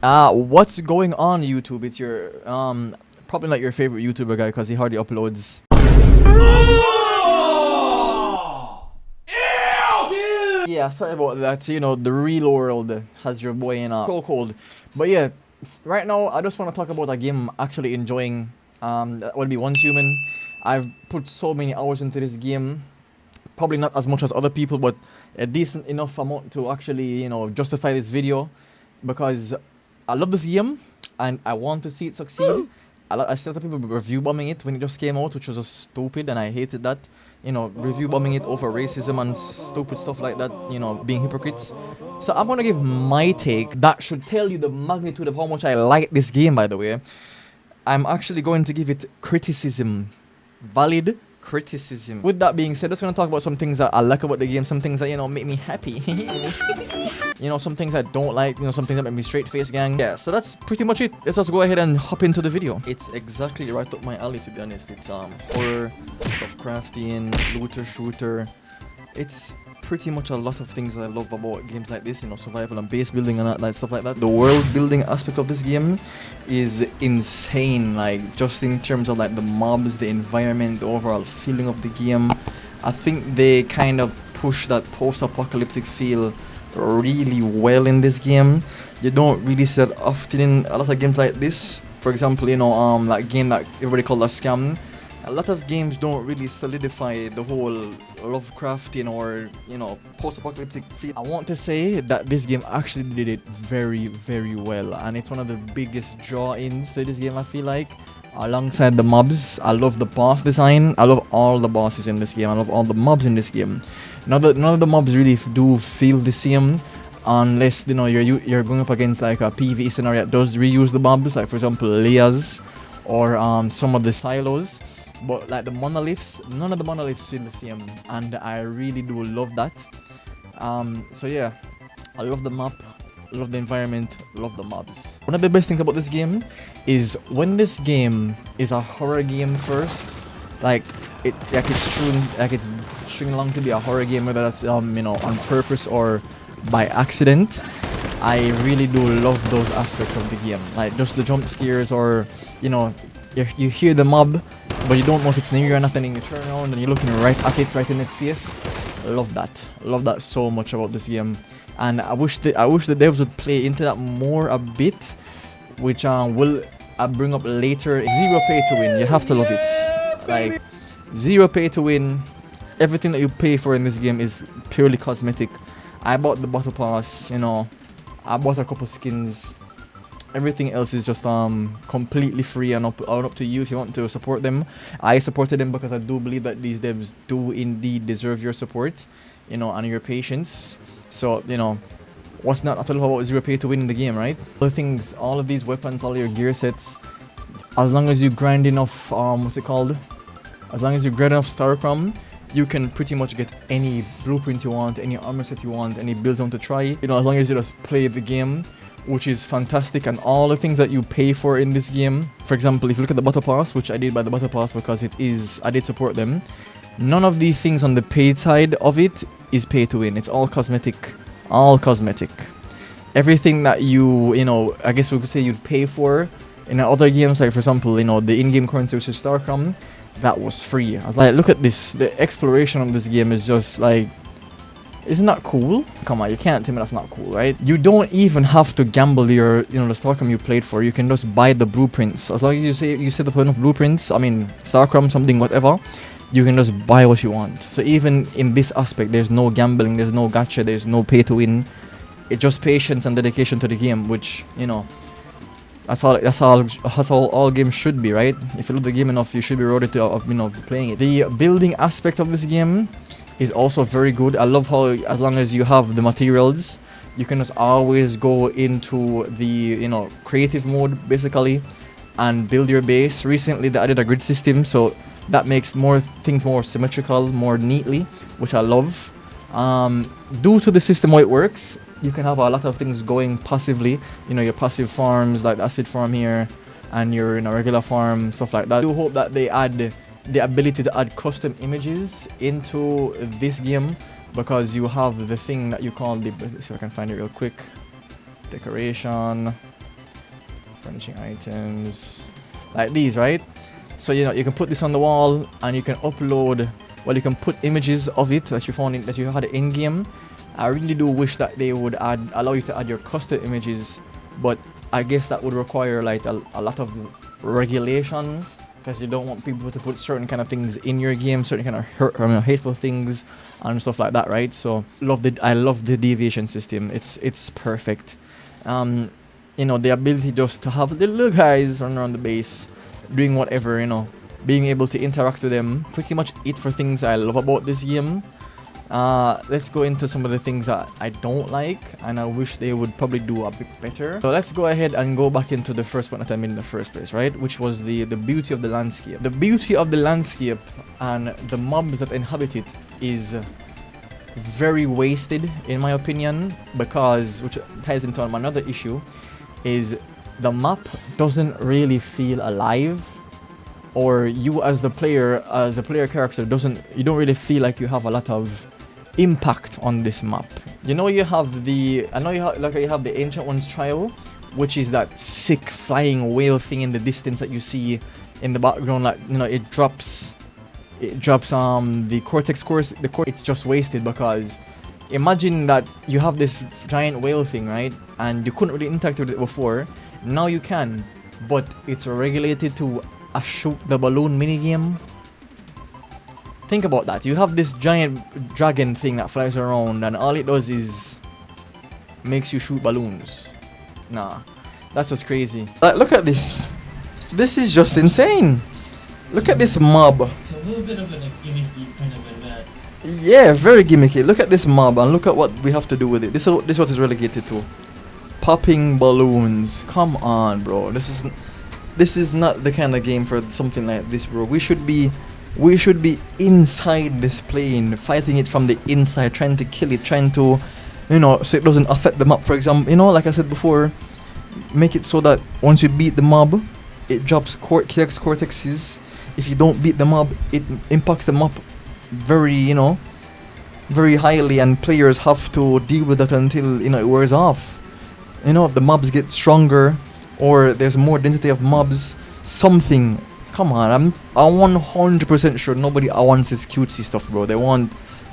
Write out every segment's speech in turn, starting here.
What's going on YouTube? It's your probably not your favorite YouTuber guy because he hardly uploads. Yeah, sorry about that. You know, the real world has your boy in a chokehold. But yeah, right now I just want to talk about a game I'm actually enjoying. That would be Once Human. I've put so many hours into this game. Probably not as much as other people, but a decent enough amount to actually, justify this video. Because I love this game and I want to see it succeed. I see a lot of people review bombing it when it just came out, which was just stupid, and I hated that. Review bombing it over racism and stupid stuff like that, being hypocrites. So I'm gonna give my take. That should tell you the magnitude of how much I like this game, by the way. I'm actually going to give it criticism. Valid criticism. With that being said, I'm just gonna talk about some things that I like about the game, some things that, make me happy. Some things I don't like, some things that make me straight-faced, gang. Yeah, so that's pretty much it. Let's just go ahead and hop into the video. It's exactly right up my alley, to be honest. It's horror, Lovecraftian, looter shooter. It's pretty much a lot of things that I love about games like this, survival and base building and that stuff like that. The world building aspect of this game is insane, like just in terms of like the mobs, the environment, the overall feeling of the game. I think they kind of push that post-apocalyptic feel really well in this game. You don't really see that often in a lot of games like this. For example, that game that everybody called a scam. A lot of games don't really solidify the whole Lovecraftian or, post-apocalyptic feel. I want to say that this game actually did it very, very well, and it's one of the biggest draw-ins to this game, I feel like. Alongside the mobs, I love the boss design. I love all the bosses in this game. I love all the mobs in this game. None of the mobs really do feel the same, unless you're going up against like a PvE scenario that does reuse the mobs, like for example layers or some of the silos. But like the monoliths, none of the monoliths feel the same, and I really do love that. So yeah, I love the map, love the environment, love the mobs. One of the best things about this game is when this game is a horror game first, it's stringing along to be a horror game, whether that's on purpose or by accident. I really do love those aspects of the game, like just the jump scares, or you hear the mob but you don't know if it's near you or nothing, and you turn around and you're looking right at it, right in its face. Love that so much about this game, and I wish the devs would play into that more a bit, which will bring up later. Zero pay to win, you have to love it. Like, zero pay to win. Everything that you pay for in this game is purely cosmetic. I bought the battle pass, I bought a couple skins. Everything else is just completely free and up to you if you want to support them. I supported them because I do believe that these devs do indeed deserve your support, and your patience. So, what's not to love about zero pay to win in the game, right? Other things, all of these weapons, all your gear sets, as long as you grind enough, as long as you grind enough Starcrum, you can pretty much get any blueprint you want, any armor set you want, any builds you want to try. As long as you just play the game, which is fantastic, and all the things that you pay for in this game. For example, if you look at the battle pass, which I did buy the battle pass because I did support them. None of these things on the paid side of it is pay to win. It's all cosmetic. All cosmetic. Everything that I guess we could say you'd pay for in other games, like for example, the in-game currency, which is Starcrum, that was free. I was like, look at this. The exploration of this game is just like, isn't that cool? Come on, you can't tell me that's not cool, right? You don't even have to gamble your, the Starcrum you played for. You can just buy the blueprints. As long as you set up enough blueprints, Starcrum, something, whatever, you can just buy what you want. So even in this aspect, there's no gambling, there's no gacha, there's no pay to win. It's just patience and dedication to the game, which, that's all games should be, right? If you love the game enough, you should be rewarded to, playing it. The building aspect of this game is also very good. I love how, as long as you have the materials, you can just always go into the creative mode basically and build your base. Recently they added a grid system, so that makes things more symmetrical, more neatly, which I love. Due to the system how it works, you can have a lot of things going passively, your passive farms like the acid farm here, and your regular farm, stuff like that. I do hope that they add the ability to add custom images into this game, because you have the thing that you call let's see if I can find it real quick. Decoration. furnishing items like these, right? So you know you can put this on the wall and you can upload. Well, you can put images of it that you found that you had in game. I really do wish that they would allow you to add your custom images, but I guess that would require like a lot of regulation, because you don't want people to put certain kind of things in your game, certain kind of hateful things and stuff like that, right? So I love the deviation system. It's perfect. You know, the ability just to have little guys running around the base doing whatever, you know, being able to interact with them, pretty much it for things I love about this game. Let's go into some of the things that I don't like and I wish they would probably do a bit better. So let's go ahead and go back into the first point that I made in the first place, right? Which was the beauty of the landscape. The beauty of the landscape and the mobs that inhabit it is very wasted in my opinion, because, which ties into another issue, is the map doesn't really feel alive, or you as the player character you don't really feel like you have a lot of impact on this map. You know, you have the Ancient Ones trial, which is that sick flying whale thing in the distance that you see in the background. Like, you know, it drops the cortex course. It's just wasted, because imagine that you have this giant whale thing, right? And you couldn't really interact with it before. Now you can, but it's regulated to a shoot the balloon minigame. Think about that. You have this giant dragon thing that flies around, and all it does is makes you shoot balloons. Nah, that's just crazy. Like, look at this. This is just insane. Look at this mob. It's a little bit of a gimmicky kind of event. Yeah, very gimmicky. Look at this mob and look at what we have to do with it. This is what it's relegated to. Popping balloons. Come on, bro. This is not the kind of game for something like this, bro. We should be inside this plane, fighting it from the inside, trying to kill it, trying to, you know, so it doesn't affect the map. For example, you know, like I said before, make it so that once you beat the mob, it drops cortexes. If you don't beat the mob, it impacts the map very, you know, very highly, and players have to deal with that until, you know, it wears off. You know, if the mobs get stronger, or there's more density of mobs, something. Come on, I'm 100% sure nobody wants this cutesy stuff, bro. They want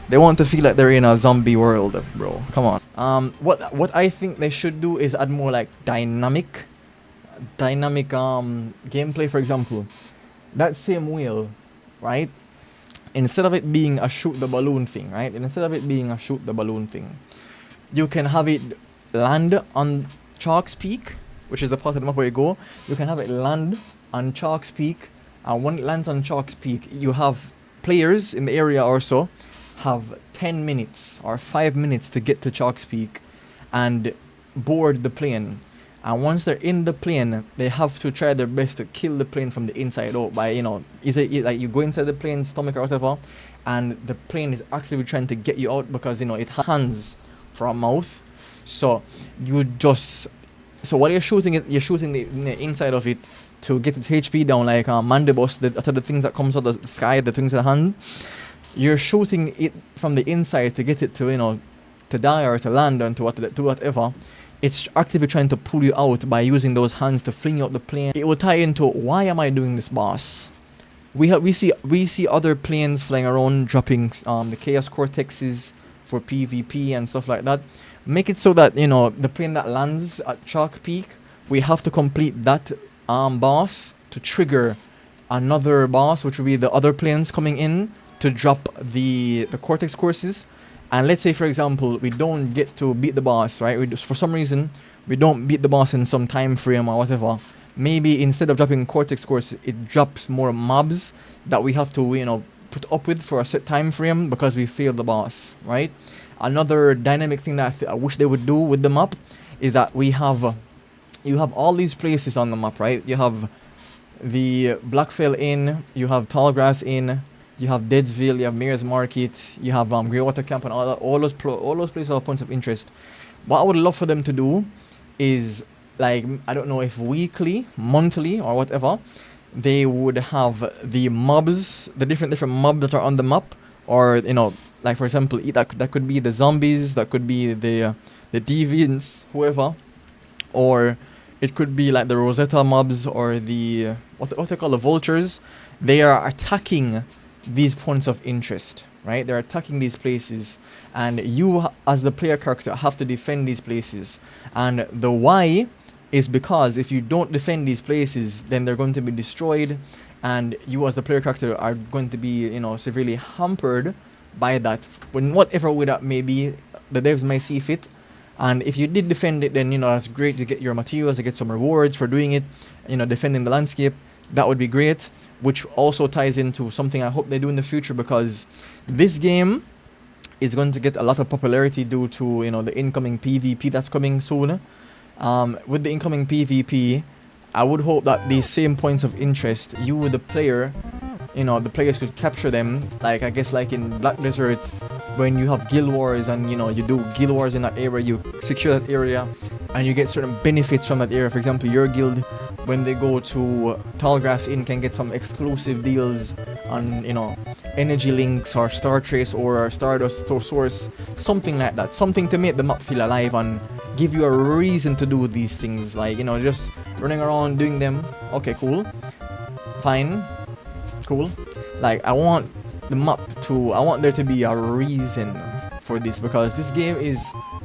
to feel like they're in a zombie world, bro. Come on. What I think they should do is add more like dynamic gameplay. For example, that same wheel, right? Instead of it being a shoot the balloon thing, right? You can have it land on Chalk's Peak, which is the part of the map where you go. You can have it land on Chalk's Peak, and when it lands on Chalk's Peak, you have players in the area or so have 10 minutes or 5 minutes to get to Chalk's Peak and board the plane. And once they're in the plane, they have to try their best to kill the plane from the inside out by, you know, like you go inside the plane's stomach or whatever, and the plane is actually trying to get you out, because, you know, it has hands for a mouth. So while you're shooting it, you're shooting the inside of it to get its HP down, like Mandibus, the things that comes out of the sky, the things in the hand. You're shooting it from the inside to get it to, you know, to die or to land and to whatever. It's actively trying to pull you out by using those hands to fling you out the plane. It will tie into, why am I doing this, boss? We see other planes flying around, dropping the chaos cortexes for PvP and stuff like that. Make it so that, you know, the plane that lands at Chalk Peak, we have to complete that boss to trigger another boss, which will be the other planes coming in to drop the cortex courses. And let's say, for example, we don't get to beat the boss, right? For some reason, we don't beat the boss in some time frame or whatever. Maybe instead of dropping cortex course, it drops more mobs that we have to, you know, put up with for a set time frame because we failed the boss, right? Another dynamic thing that I wish they would do with the map is that you have all these places on the map, right? You have the Blackfell Inn, you have Tallgrass Inn, you have Deadsville, you have Mayor's Market, you have Greywater Camp, and all those places are points of interest. What I would love for them to do is, like, I don't know if weekly, monthly, or whatever, they would have the mobs, the different mobs that are on the map, or, you know, like, for example, that could be the zombies, that could be the deviants, whoever, or It could be like the Rosetta mobs or the what they call the vultures. They are attacking these points of interest, right? They're attacking these places, and you as the player character have to defend these places. And the why is because if you don't defend these places, then they're going to be destroyed, and you as the player character are going to be, you know, severely hampered by that. When whatever way that may be, the devs may see fit. And if you did defend it, then, you know, that's great to get your materials, to get some rewards for doing it, you know, defending the landscape. That would be great, which also ties into something I hope they do in the future, because this game is going to get a lot of popularity due to, you know, the incoming PvP that's coming soon. With the incoming PvP, I would hope that these same points of interest, you, the player, you know, the players could capture them. Like, I guess, like in Black Desert, when you have guild wars and, you know, you do guild wars in that area, you secure that area and you get certain benefits from that area. For example, your guild, when they go to Tallgrass Inn, can get some exclusive deals on, you know, energy links or star trace or stardust or source, something like that, something to make the map feel alive and give you a reason to do these things. Like, you know, just running around doing them. Okay, cool, fine, cool. Like, I want the map to, I want there to be a reason for this, because this game is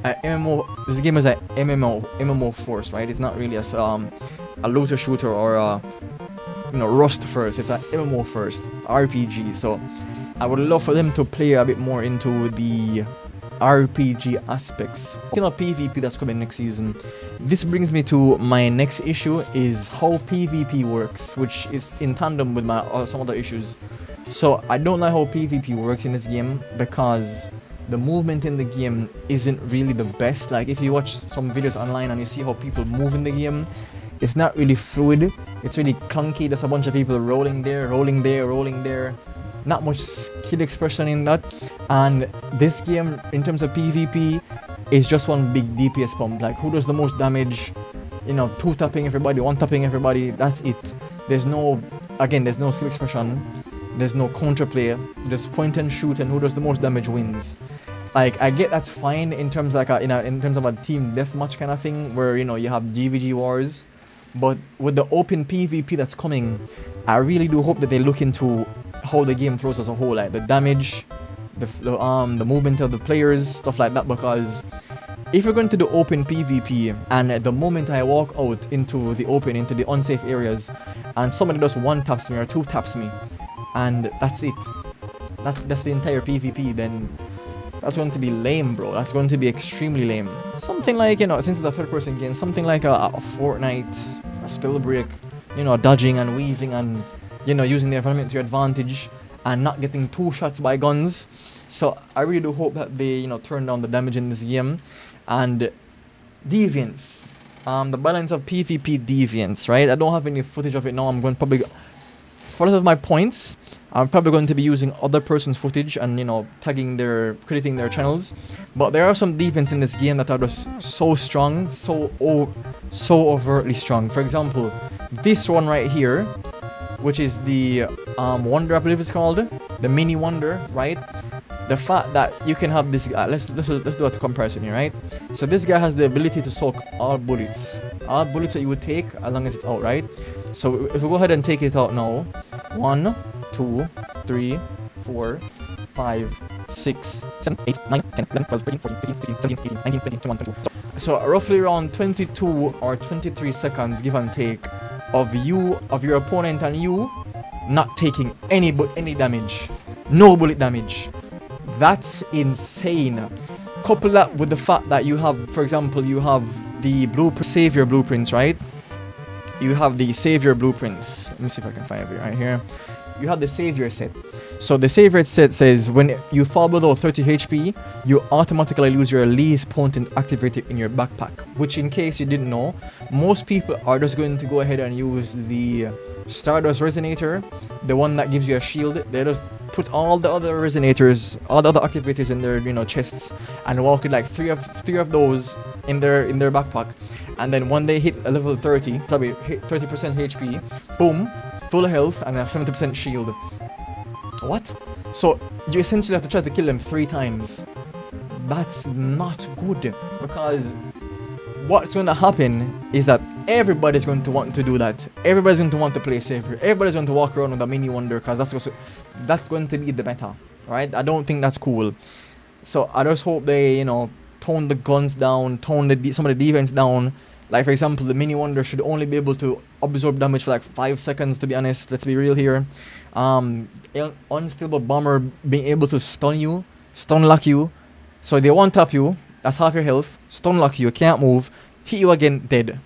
a MMO. This game is a MMO force, right? It's not really a looter shooter or a, you know, Rust first. It's a MMO first RPG. So I would love for them to play a bit more into the RPG aspects. You know, PvP that's coming next season. This brings me to my next issue, is how PvP works, which is in tandem with my some other issues. So I don't like how PvP works in this game, because the movement in the game isn't really the best. Like, if you watch some videos online and you see how people move in the game, it's not really fluid. It's really clunky. There's a bunch of people rolling there, rolling there, rolling there. Not much skill expression in that. And this game, in terms of PvP, is just one big DPS pump. Like, who does the most damage? You know, 2-tapping everybody, 1-tapping everybody. That's it. There's no, again, there's no skill expression. There's no counterplay. Just point and shoot, and who does the most damage wins. Like, I get that's fine in terms like in terms of a team deathmatch kind of thing, where, you know, you have GVG wars. But with the open PvP that's coming, I really do hope that they look into how the game flows as a whole, like the damage, the movement of the players, stuff like that. Because if you're going to do open PvP, and at the moment I walk out into the open, into the unsafe areas, and somebody just 1-taps me or 2-taps me, and that's it, that's the entire PvP, then that's going to be lame, bro. That's going to be extremely lame. Something like, you know, since it's a third-person game, something like a Fortnite, a Spellbreak, you know, dodging and weaving and, you know, using the environment to your advantage and not getting 2 shots by guns. So I really do hope that they, you know, turn down the damage in this game. And deviants, the balance of PvP deviants, right? I don't have any footage of it now. I'm going to probably, for a lot of my points, I'm probably going to be using other person's footage and, you know, crediting their channels. But there are some deviants in this game that are just so strong, so overtly strong. For example, this one right here, which is the Wonder, I believe it's called, the Mini Wonder, right? The fact that you can have this guy, let's do a comparison here, right? So this guy has the ability to soak all bullets that you would take, as long as it's out, right? So if we go ahead and take it out now, 1, 2, 3, 4, 5, 6, 7, 8, 9, 10, 11, 12, 13, 14, 15, 16, 17, 18, 19, 20, 21, 22. So roughly around 22 or 23 seconds, give and take, of your opponent and you not taking any damage, no bullet damage. That's insane. Couple that with the fact that you have, for example, you have the savior blueprints, right? You have the savior blueprints. Let me see if I can find it right here. You have the savior set. So the savior set says when you fall below 30 HP, you automatically lose your least potent activator in your backpack. Which, in case you didn't know, most people are just going to go ahead and use the Stardust Resonator, the one that gives you a shield. They just put all the other resonators, all the other activators in their, you know, chests, and walk with like three of those in their backpack. And then when they hit a level 30, probably hit 30% HP, boom, full health and a 70% shield. What? So you essentially have to try to kill them 3 times. That's not good, because what's going to happen is that everybody's going to want to do that. Everybody's going to want to play safer. Everybody's going to walk around with a mini wonder because that's going to be the meta, right? I don't think that's cool. So I just hope they, you know, tone the guns down, tone some of the defense down. Like, for example, the mini wonder should only be able to absorb damage for like 5 seconds, to be honest. Let's be real here. Unstable bomber being able to stun lock you. So they one tap you, that's half your health. Stun lock you, can't move. Hit you again, dead.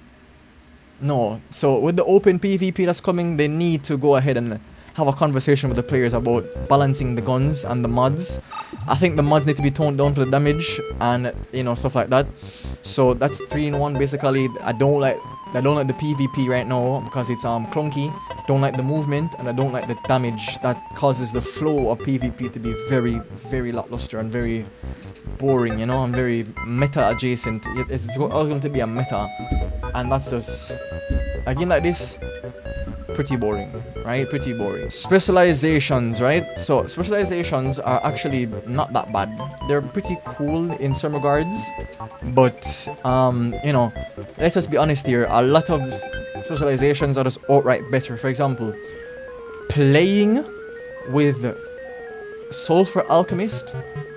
No. So with the open PvP that's coming, they need to go ahead and have a conversation with the players about balancing the guns and the mods. I think the mods need to be toned down for the damage and, you know, stuff like that. So that's 3-in-1 basically. I don't like the PvP right now because it's clunky. Don't like the movement, and I don't like the damage that causes the flow of PvP to be very, very lackluster and very boring, you know, and very meta adjacent. It's always going to be a meta, and that's just a game like this. Pretty boring, right? Pretty boring. Specializations, right? So specializations are actually not that bad. They're pretty cool in some regards, but you know, let's just be honest here. A lot of specializations are just outright better. For example, playing with Sulfur Alchemist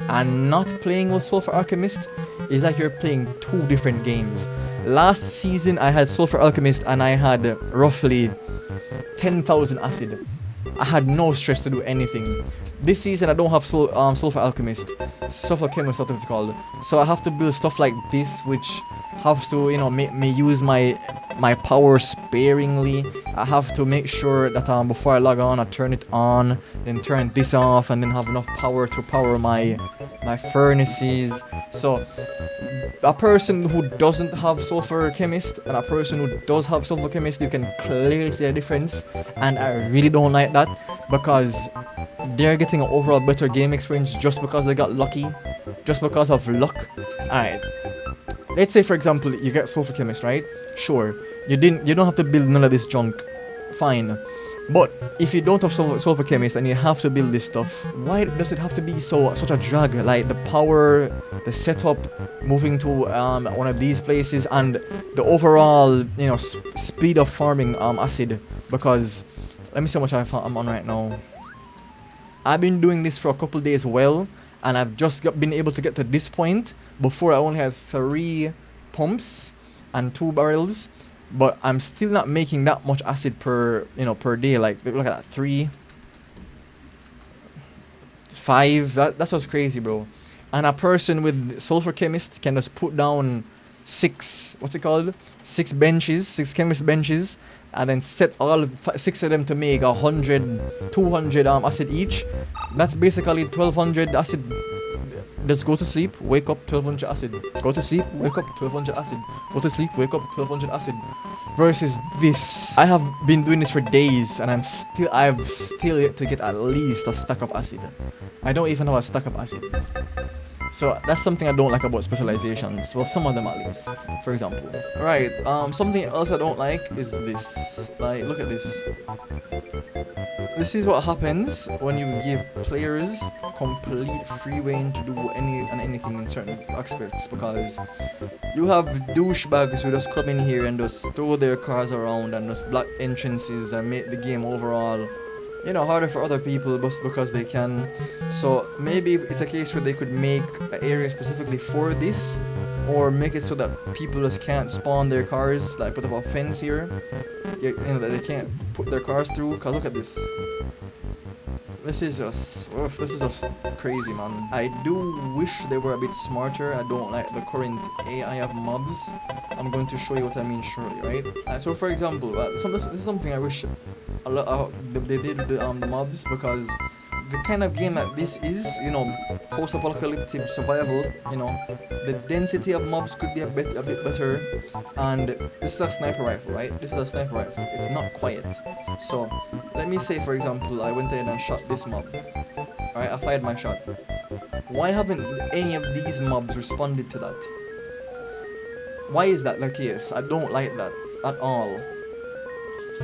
and not playing with Sulfur Alchemist is like you're playing 2 different games. Last season I had Sulfur Alchemist and I had roughly 10,000 acid. I had no stress to do anything. This season I don't have Sulfur Alchemist. Sulfur Chemist, what it's called. So I have to build stuff like this, which has to, you know, make me use my power sparingly. I have to make sure that before I log on, I turn it on, then turn this off, and then have enough power to power my furnaces. So a person who doesn't have Sulfur Chemist and a person who does have Sulfur Chemist, you can clearly see a difference, and I really don't like that because they're getting an overall better game experience just because they got lucky, just because of luck. Alright, let's say for example you get Sulfur Chemist, right? Sure, you don't have to build none of this junk, fine. But if you don't have Sulfur Chemist and you have to build this stuff, why does it have to be such a drag? Like the power, the setup, moving to one of these places, and the overall, you know, speed of farming acid. Because let me see how much I'm on right now. I've been doing this for a couple days well, and I've just been able to get to this point. Before I only had 3 pumps and 2 barrels. But I'm still not making that much acid per day. Like, look at that, 3, 5. That's what's crazy, bro. And a person with Sulfur Chemist can just put down 6. What's it called? 6 benches, 6 chemist benches, and then set all 6 of them to make 100, 200 acid each. That's basically 1200 acid. Just go to sleep, wake up, 1200 acid. Go to sleep, wake up, 1200 acid. Go to sleep, wake up, 1200 acid. Versus this, I have been doing this for days, and I've still yet to get at least a stack of acid. I don't even have a stack of acid. So that's something I don't like about specializations. Well, some of them at least. For example, right? Something else I don't like is this. Like, look at this. This is what happens when you give players complete free reign to do anything in certain aspects, because you have douchebags who just come in here and just throw their cars around and just block entrances and make the game overall, you know, harder for other people just because they can. So maybe it's a case where they could make an area specifically for this, or make it so that people just can't spawn their cars, like put up a fence here, you know, that they can't put their cars through. Cause look at this. This is just crazy, man. I do wish they were a bit smarter. I don't like the current AI of mobs. I'm going to show you what I mean shortly, right? So for example, this is something I wish a lot they did with the mobs, because the kind of game that this is, you know, post-apocalyptic survival, you know, the density of mobs could be a bit better. And this is a sniper rifle, right? This is a sniper rifle. It's not quiet. So let me say, for example, I went ahead and shot this mob. Alright, I fired my shot. Why haven't any of these mobs responded to that? Why is that the case? I don't like that at all.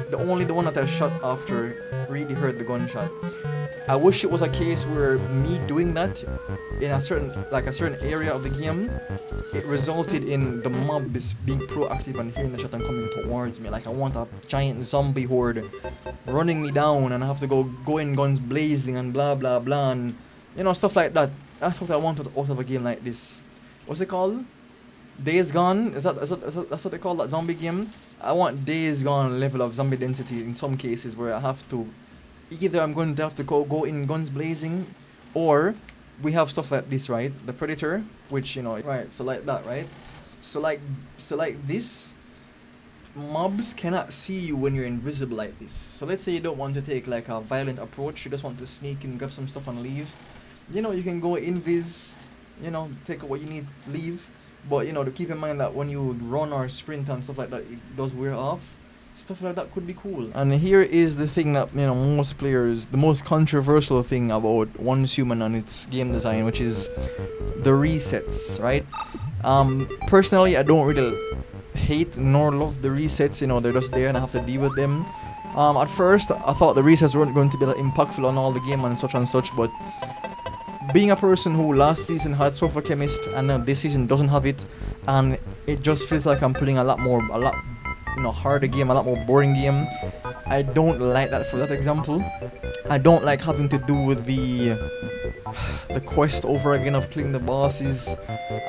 the one that I shot after really heard the gunshot. I wish it was a case where me doing that in a certain area of the game, it resulted in the mobs being proactive and hearing the shot and coming towards me. Like I want a giant zombie horde running me down and I have to go in guns blazing and blah blah blah and stuff like that. That's what I wanted out of a game like this. What's it called? Days Gone? That's what they call that zombie game? I want Days Gone level of zombie density in some cases where I have to either I'm going to have to go in guns blazing, or we have stuff like this, right? The Predator, which right, so like that, right? So like this, mobs cannot see you when you're invisible like this. So let's say you don't want to take like a violent approach, you just want to sneak in, grab some stuff and leave. You can go invis, take what you need, leave. But to keep in mind that when you run or sprint and stuff like that, it does wear off. Stuff like that could be cool. And here is the thing that most players, the most controversial thing about Once Human and its game design, which is the resets, right? Personally, I don't really hate nor love the resets. They're just there and I have to deal with them. At first, I thought the resets weren't going to be that impactful on all the game and such, but being a person who last season had Sofa Chemist and now this season doesn't have it, and it just feels like I'm playing a lot harder game, a lot more boring game. I don't like that. For that example, I don't like having to do with the quest over again of killing the bosses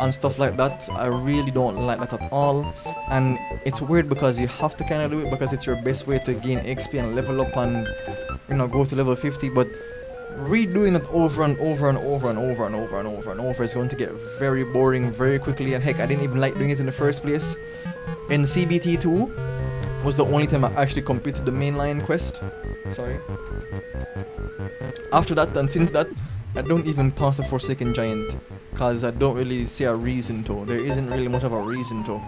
and stuff like that. I really don't like that at all, and it's weird because you have to kind of do it because it's your best way to gain XP and level up and go to level 50, but redoing it over and over and over and over and over and over and over is going to get very boring very quickly. And heck, I didn't even like doing it in the first place. In CBT2 was the only time I actually completed the mainline quest. Sorry. After that and since that, I don't even pass the Forsaken Giant because I don't really see a reason to. There isn't really much of a reason to.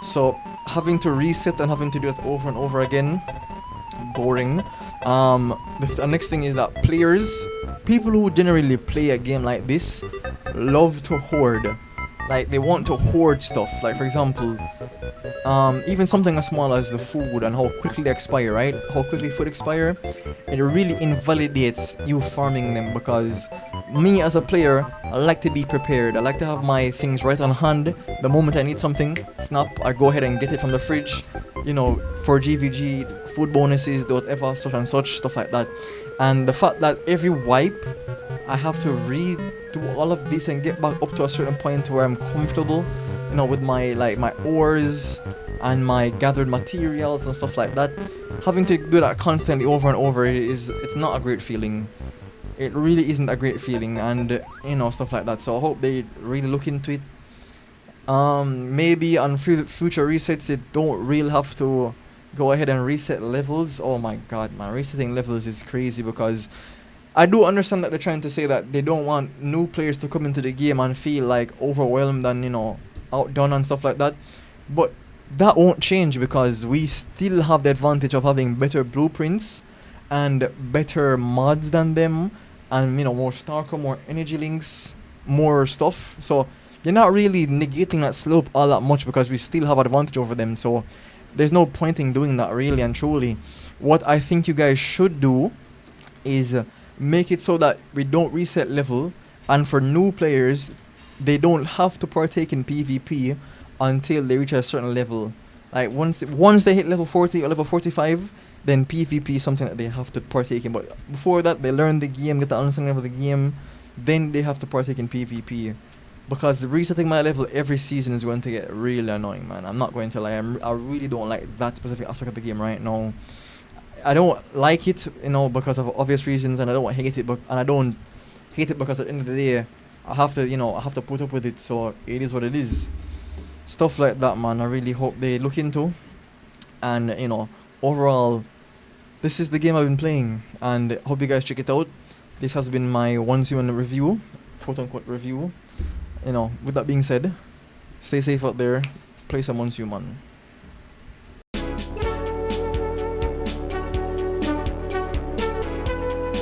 So having to reset and having to do it over and over again, boring. The next thing is that people who generally play a game like this love to hoard. Like they want to hoard stuff. Like for example, even something as small as the food and how quickly they expire, right? How quickly food expire, it really invalidates you farming them, because me as a player, I like to be prepared. I like to have my things right on hand. The moment I need something, snap, I go ahead and get it from the fridge, for GVG, food bonuses, whatever, such and such, stuff like that. And the fact that every wipe, I have to redo all of this and get back up to a certain point where I'm comfortable, with my ores and my gathered materials and stuff like that. Having to do that constantly over and over it's not a great feeling. It really isn't a great feeling, and stuff like that. So I hope they really look into it. Maybe on future resets, they don't really have to go ahead and reset levels. Oh my god, man, resetting levels is crazy, because I do understand that they're trying to say that they don't want new players to come into the game and feel like overwhelmed and outdone and stuff like that, but that won't change because we still have the advantage of having better blueprints and better mods than them, and more Starker, more energy links, more stuff. So you're not really negating that slope all that much because we still have advantage over them. So there's no point in doing that, really and truly. What I think you guys should do is make it so that we don't reset level, and for new players they don't have to partake in PvP until they reach a certain level. Like once they hit level 40 or level 45, then PvP is something that they have to partake in. But before that, they learn the game, get the understanding of the game, then they have to partake in PvP. Because resetting my level every season is going to get really annoying, man. I'm not going to lie. I really don't like that specific aspect of the game right now. I don't like it, because of obvious reasons, and I don't hate it, and I don't hate it because at the end of the day, I have to put up with it. So it is what it is. Stuff like that, man. I really hope they look into. And overall, this is the game I've been playing, and hope you guys check it out. This has been my Once Human review, quote unquote review. With that being said, stay safe out there. Play some Once Human.